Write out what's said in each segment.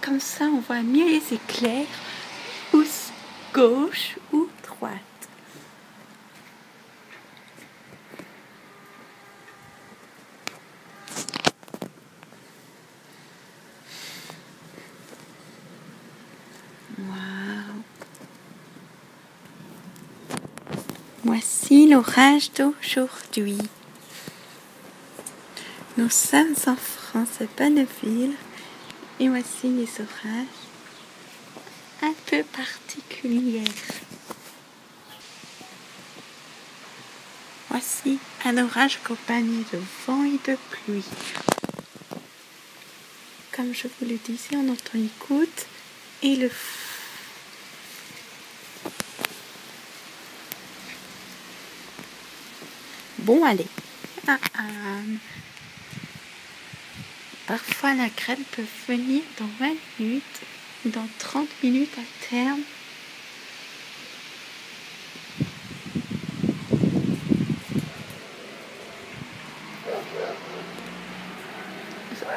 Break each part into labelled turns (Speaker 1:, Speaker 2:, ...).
Speaker 1: Comme ça, on voit mieux les éclairs, ou gauche ou droite. Wow. Voici l'orage d'aujourd'hui. Nous sommes en France, à Bonneville, et voici les orages un peu particuliers. Voici un orage accompagné de vent et de pluie. Comme je vous le disais, on entend les gouttes et le Bon, allez. Parfois, la grêle peut venir dans 20 minutes ou dans 30 minutes à terme.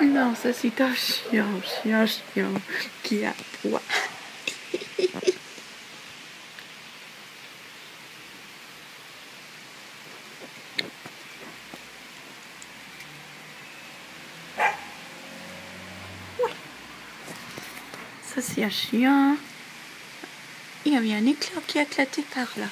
Speaker 1: Non, ça c'est un chien qui aboie. Ça c'est un chien. Il y avait un éclair qui a éclaté par là.